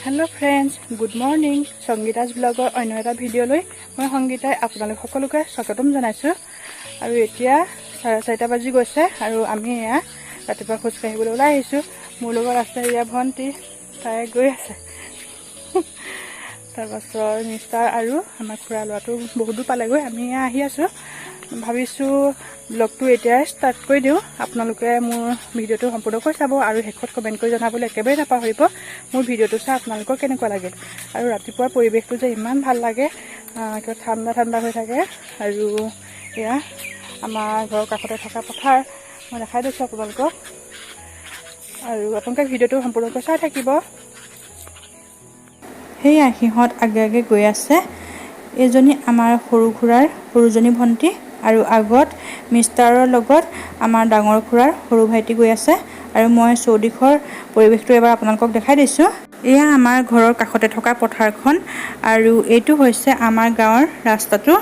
Hello friends, good morning. Sangeeta's bagger अन्य এটা ভিডিঅ'লৈ মই সংগীতাই আপোনালোক সকলোকে স্বাগতম জনাইছোঁ। আৰু এতিয়া 4:30 বাজি গৈছে আৰু আমি এয়া ৰাতিপুৱা খোজ কাঢ়িবলৈ ওলাই আহিছোঁ। মোৰ লগত আছে ইয়া ভণ্টি, তাই গৈ আছে। তাৰপাছত মিষ্টাৰ আৰু আমাৰ খুৰা ল'ৰাটো বহুত দূৰ পালেগৈ। আমি এয়া আহি আছোঁ। ভাবিছোঁ ব্লগটো এতিয়াই ষ্টাৰ্ট কৰি দিওঁ। আপোনালোকে মোৰ ভিডিঅ'টো সম্পূৰ্ণকৈ চাব আৰু শেষত কমেণ্ট কৰি জনাবলৈ একেবাৰে নাপাহৰিব মোৰ ভিডিঅ'টো চাই আপোনালোকৰ কেনেকুৱা লাগে। আৰু ৰাতিপুৱাৰ পৰিৱেশটো যে ইমান ভাল লাগে, কিবা ঠাণ্ডা ঠাণ্ডা হৈ থাকে। আৰু এয়া আমাৰ ঘৰৰ কাষতে থকা পথাৰ মই দেখাই দিছোঁ আপোনালোকক। আৰু আপোনালোকে ভিডিঅ'টো সম্পূৰ্ণকৈ চাই থাকিব। সেয়া সিহঁত আগে আগে গৈ আছে। এইজনী আমাৰ সৰু খুৰাৰ সৰুজনী ভণ্টি আৰু আগত মিষ্টাৰৰ লগত আমাৰ ডাঙৰ খুৰাৰ সৰু ভাইটি গৈ আছে। আৰু মই চৌদিশৰ পৰিৱেশটো এবাৰ আপোনালোকক দেখাই দিছোঁ। এয়া আমাৰ ঘৰৰ কাষতে থকা পথাৰখন আৰু এইটো হৈছে আমাৰ গাঁৱৰ ৰাস্তাটো।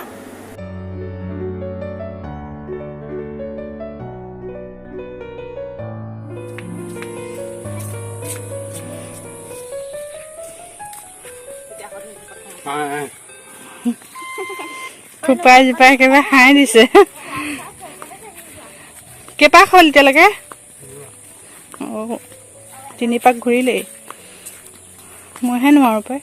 ফুপাই জোপাই একেবাৰে হাঁহি দিছে। কেইপাক হ'ল এতিয়ালৈকে? 3 পাক ঘূৰিলেই। মইহে নোৱাৰোঁ পাই।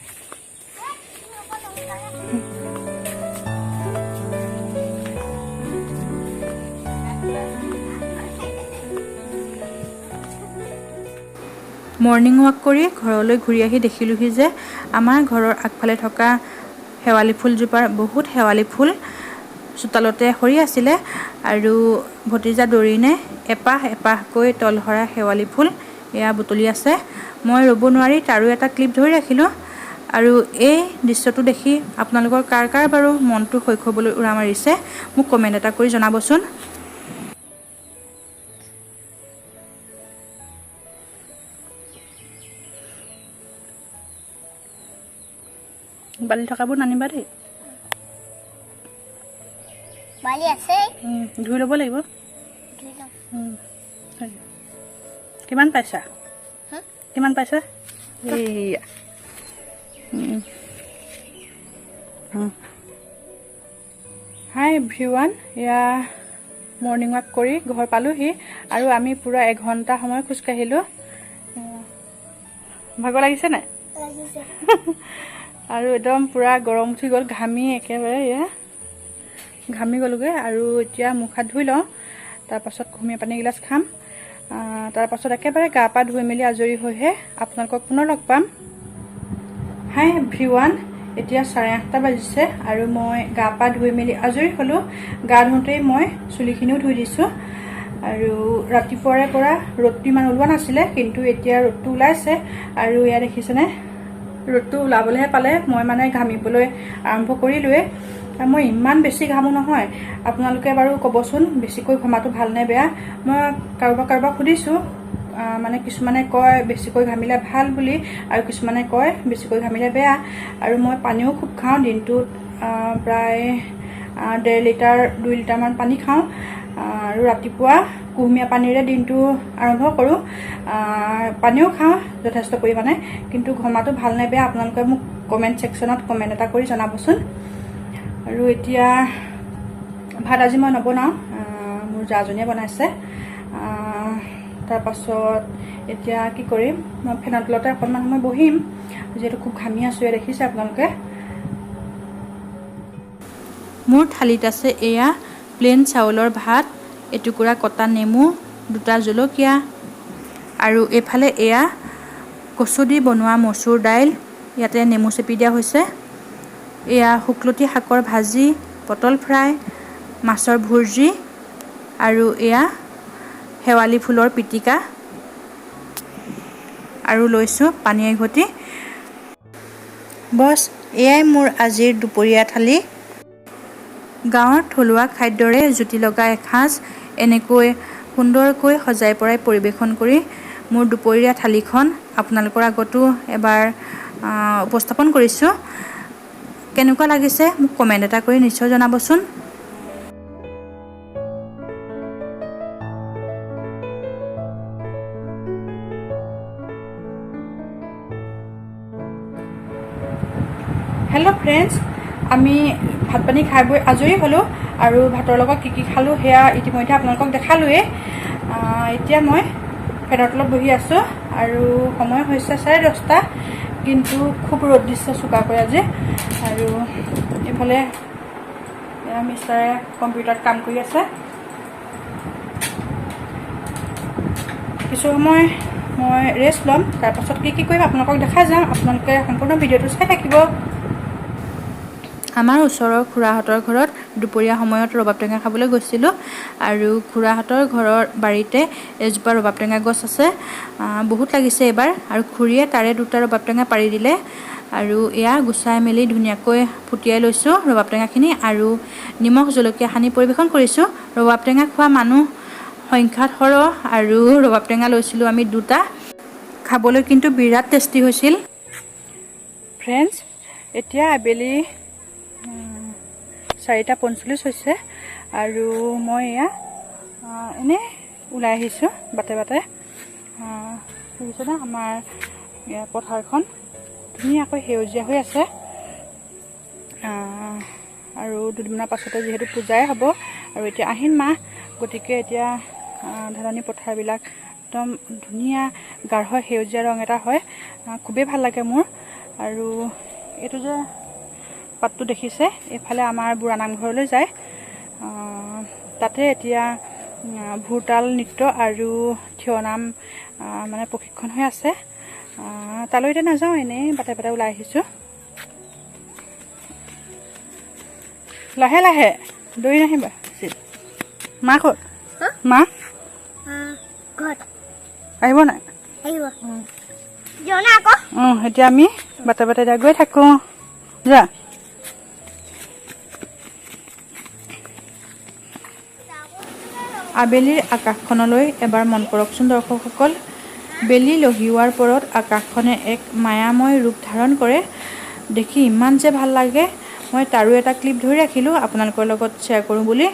মৰ্ণিং ৱাক কৰি ঘৰলৈ ঘূৰি আহি দেখিলোঁহি যে আমাৰ ঘৰৰ আগফালে থকা শেৱালি ফুলজোপাৰ বহুত শেৱালি ফুল চোতালতে সৰি আছিলে। আৰু ভতিজা দৰিনে এপাহ এপাহকৈ তলসৰা শেৱালি ফুল এয়া বুটলি আছে। মই ৰ'ব নোৱাৰি তাৰো এটা ক্লিপ ধৰি ৰাখিলোঁ। আৰু এই দৃশ্যটো দেখি আপোনালোকৰ কাৰ কাৰ বাৰু মনটো শৈশৱলৈ উৰা মাৰিছে মোক কমেণ্ট এটা কৰি জনাবচোন। বালি থকাবোৰ নানিবা দেই। বালি আছে, ধুই ল'ব লাগিব। কিমান পাইছা? কিমান পাইছা? এইয়া হাই এভৰিৱান, এয়া মৰ্ণিং ৱাক কৰি ঘৰ পালোহি আৰু আমি পূৰা 1 ঘণ্টা সময় খোজকাঢ়িলোঁ। ভাগৰ লাগিছে নাই? আৰু একদম পূৰা গৰম উঠি গ'ল, ঘামি একেবাৰে এয়া ঘামি গ'লোগৈ। আৰু এতিয়া মুখ হাত ধুই লওঁ, তাৰপাছত কুহুমীয়া পানী এগিলাচ খাম। তাৰপাছত একেবাৰে গা পা ধুই মেলি আজৰি হৈহে আপোনালোকক পুনৰ লগ পাম। হাই এভৰিৱান, এতিয়া 8:30 বাজিছে আৰু মই গা পা ধুই মেলি আজৰি হ'লোঁ। গা ধুওঁতেই মই চুলিখিনিও ধুই দিছোঁ। আৰু ৰাতিপুৱাৰে পৰা ৰ'দটো ইমান ওলোৱা নাছিলে, কিন্তু এতিয়া ৰ'দটো ওলাইছে। আৰু এয়া দেখিছেনে, ৰ'দটো ওলাবলৈহে পালে। মই মানে ঘামিবলৈ আৰম্ভ কৰিলোঁৱেই। মই ইমান বেছি ঘামো নহয়। আপোনালোকে বাৰু ক'বচোন বেছিকৈ ঘমাটো ভাল নে বেয়া? মই কাৰোবাক সুধিছোঁ, মানে কিছুমানে কয় বেছিকৈ ঘামিলে ভাল বুলি আৰু কিছুমানে কয় বেছিকৈ ঘামিলে বেয়া। আৰু মই পানীও খুব খাওঁ, দিনটোত প্ৰায় 1.5 লিটাৰ 2 লিটাৰমান পানী খাওঁ। আৰু ৰাতিপুৱা কুহুমীয়া পানীৰে দিনটো আৰম্ভ কৰোঁ। পানীও খাওঁ যথেষ্ট পৰিমাণে, কিন্তু ঘমাটো ভাল নে বেয়া আপোনালোকে মোক কমেণ্ট ছেকশ্যনত কমেণ্ট এটা কৰি জনাবচোন। আৰু এতিয়া ভাত আজি মই নবনাওঁ, মোৰ জাজনীয়ে বনাইছে। তাৰপাছত এতিয়া কি কৰিম, মই ফেনৰ তলতে অকণমান সময় বহিম, যিহেতু খুব ঘামি আছোঁ। দেখিছে আপোনালোকে। মোৰ থালিত আছে এয়া প্লেইন চাউলৰ ভাত, এটুকুৰা কটা নেমু, 2টা জলকীয়া, আৰু এইফালে এয়া কচু দি বনোৱা মচুৰ দাইল, ইয়াতে নেমু চেপি দিয়া হৈছে। এয়া শুকলতি শাকৰ ভাজি, পটল ফ্ৰাই, মাছৰ ভুৰ্জি আৰু এয়া শেৱালি ফুলৰ পিটিকা। আৰু লৈছোঁ পানী এঘটি। বছ, এয়াই মোৰ আজিৰ দুপৰীয়া থালি। গাঁৱৰ থলুৱা খাদ্যৰে জুতি লগা এসাঁজ এনেকৈ সুন্দৰকৈ সজাই পৰাই পৰিৱেশন কৰি মোৰ দুপৰীয়া থালিখন আপোনালোকৰ আগতো এবাৰ উপস্থাপন কৰিছোঁ। কেনেকুৱা লাগিছে মোক কমেণ্ট এটা কৰি নিশ্চয় জনাবচোন। হেল্ল' ফ্ৰেণ্ডছ, আমি ভাত পানী খাই বৈ আজৰি হ'লোঁ আৰু ভাতৰ লগত কি খালোঁ সেয়া ইতিমধ্যে আপোনালোকক দেখালোৱেই। এতিয়া মই ফেনৰ তলত বহি আছোঁ আৰু সময় হৈছে 10:30, কিন্তু খুব ৰ'দ দিছে চোকাকৈ আজি। আৰু এইফালে মিষ্টাৰে কম্পিউটাৰত কাম কৰি আছে। কিছু সময় মই ৰেষ্ট ল'ম, তাৰপাছত কি কৰিম আপোনালোকক দেখাই যাম। আপোনালোকে সম্পূৰ্ণ ভিডিঅ'টো চাই থাকিব। আমাৰ ওচৰৰ খুৰাহঁতৰ ঘৰত দুপৰীয়া সময়ত ৰবাব টেঙা খাবলৈ গৈছিলোঁ আৰু খুৰাহঁতৰ ঘৰৰ বাৰীতে এজোপা ৰবাব টেঙা গছ আছে, বহুত লাগিছে এইবাৰ। আৰু খুৰীয়ে তাৰে 2টা ৰবাব টেঙা পাৰি দিলে আৰু এয়া গুচাই মেলি ধুনীয়াকৈ ফুটিয়াই লৈছোঁ ৰবাব টেঙাখিনি আৰু নিমখ জলকীয়া সানি পৰিৱেশন কৰিছোঁ। ৰবাব টেঙা খোৱা মানুহ সংখ্যাত সৰহ আৰু ৰবাব টেঙা লৈছিলোঁ আমি 2টা। খাবলৈ কিন্তু বিৰাট টেষ্টি হৈছিল। ফ্ৰেণ্ডছ, এতিয়া আবেলি 4:45 হৈছে আৰু মই এয়া এনেই ওলাই আহিছোঁ বাটে বাটে। দেখিছেনে আমাৰ পথাৰখন ধুনীয়াকৈ সেউজীয়া হৈ আছে। আৰু দুদিনমানৰ পাছতে যিহেতু পূজাই হ'ব আৰু এতিয়া আহিন মাহ, গতিকে এতিয়া ধাননি পথাৰবিলাক একদম ধুনীয়া গাঢ় সেউজীয়া ৰং এটা হয়, খুবেই ভাল লাগে মোৰ। আৰু এইটো যে পাতটো দেখিছে, এইফালে আমাৰ বুঢ়া নামঘৰলৈ যায়। তাতে এতিয়া ভোৰতাল নৃত্য আৰু থিয় নাম মানে প্ৰশিক্ষণ হৈ আছে। তালৈ এতিয়া নাযাওঁ, এনেই বাটে বাটে ওলাই আহিছোঁ। লাহে লাহে দৌৰি নাহিবা। মা ক'ত? মা আহিব নাই? এতিয়া আমি বাটে বাটে এতিয়া গৈ থাকোঁ। যা। আবেলিৰ আকাশখনলৈ এবাৰ মন কৰকচোন দৰ্শকসকল। বেলি লহিওৱাৰ পৰত আকাশখনে এক মায়াময় ৰূপ ধাৰণ কৰে। দেখি ইমান যে ভাল লাগে, মই তাৰো এটা ক্লিপ ধৰি ৰাখিলোঁ আপোনালোকৰ লগত শ্বেয়াৰ কৰোঁ বুলি।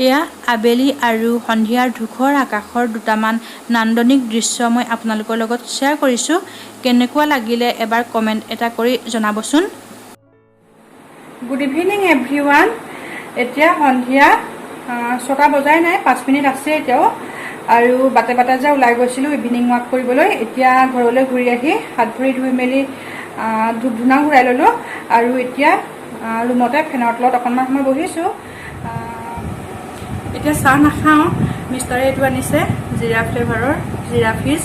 এয়া আবেলি আৰু সন্ধিয়াৰ ধূসৰ আকাশৰ 2টামান নান্দনিক দৃশ্য মই আপোনালোকৰ লগত শ্বেয়াৰ কৰিছোঁ। কেনেকুৱা লাগিলে এবাৰ কমেণ্ট এটা কৰি জনাবচোন। Good evening everyone. এতিয়া সন্ধিয়া 6টা বজাই নাই, 5 মিনিট আছে এতিয়াও। আৰু বাটে বাটে যে ওলাই গৈছিলোঁ ইভিনিং ৱাক কৰিবলৈ, এতিয়া ঘৰলৈ ঘূৰি আহি হাত ভৰি ধুই মেলি ধূপ ধূনা ঘূৰাই ল'লোঁ আৰু এতিয়া ৰুমতে ফেনৰ তলত অকণমান সময় বহিছোঁ। এতিয়া চাহ নাখাওঁ, মিষ্টাৰে এইটো আনিছে জিৰা ফ্লেভাৰৰ জিৰা ফিজ,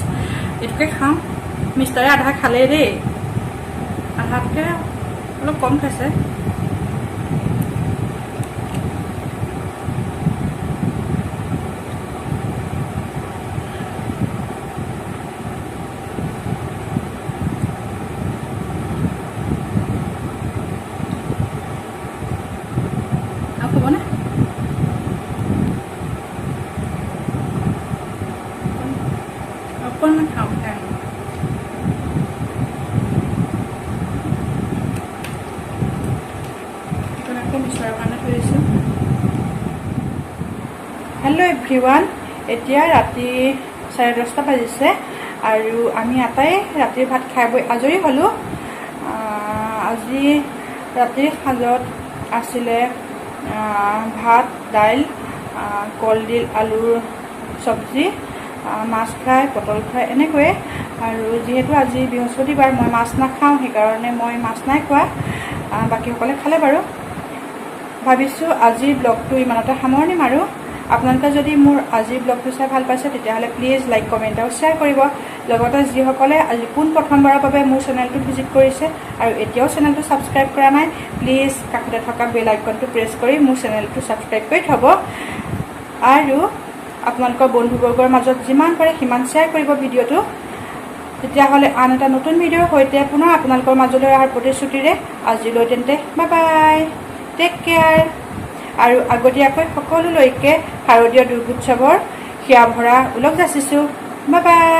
এইটোকে খাওঁ। মিষ্টাৰে আধা খালেই দেই, আধাতকৈ অলপ কম খাইছে। হ'বনে? অকণমান খাওঁ খাই আকৌ মিষ্টাৰৰ কাৰণে থৈ দিছোঁ। হেল্ল' এভৰিৱান, এতিয়া ৰাতি 10:30 বাজিছে আৰু আমি আটাই ৰাতিৰ ভাত খাই বৈ আজৰি হ'লোঁ। আজি ৰাতিৰ সাঁজত আছিলে ভাত, দাইল, কলডিল আলুৰ চব্জি, মাছ ফ্ৰাই, পটল ফ্ৰাই এনেকৈয়ে। আৰু যিহেতু আজি বৃহস্পতিবাৰ, মই মাছ নাখাওঁ, সেইকাৰণে মই মাছ নাই খোৱা। বাকীসকলে খালে বাৰু। ভাবিছোঁ আজিৰ ব্লগটো ইমানতে সামৰণি মাৰোঁ। আপোনালোকে যদি মোৰ আজিৰ ব্লগটো চাই ভাল পাইছে তেতিয়াহ'লে প্লিজ লাইক, কমেণ্ট আৰু শ্বেয়াৰ কৰিব। লগতে যিসকলে আজি পোনপ্ৰথমবাৰৰ বাবে মোৰ চেনেলটো ভিজিট কৰিছে আৰু এতিয়াও চেনেলটো ছাবস্ক্ৰাইব কৰা নাই, প্লিজ কাষতে থকা বেল আইকনটো প্ৰেছ কৰি মোৰ চেনেলটো ছাবস্ক্ৰাইব কৰি থ'ব। আৰু আপোনালোকৰ বন্ধুবৰ্গৰ মাজত যিমান পাৰে সিমান শ্বেয়াৰ কৰিব ভিডিঅ'টো। তেতিয়াহ'লে আন এটা নতুন ভিডিঅ'ৰ সৈতে পুনৰ আপোনালোকৰ মাজলৈ অহাৰ প্ৰতিশ্ৰুতিৰে আজিলৈ তেন্তে বাই বাই, টেক কেয়াৰ। আৰু আগতীয়াকৈ সকলোলৈকে শাৰদীয় দুৰ্গোৎসৱৰ হিয়া ভৰা ওলগ যাচিছোঁ। Bye bye.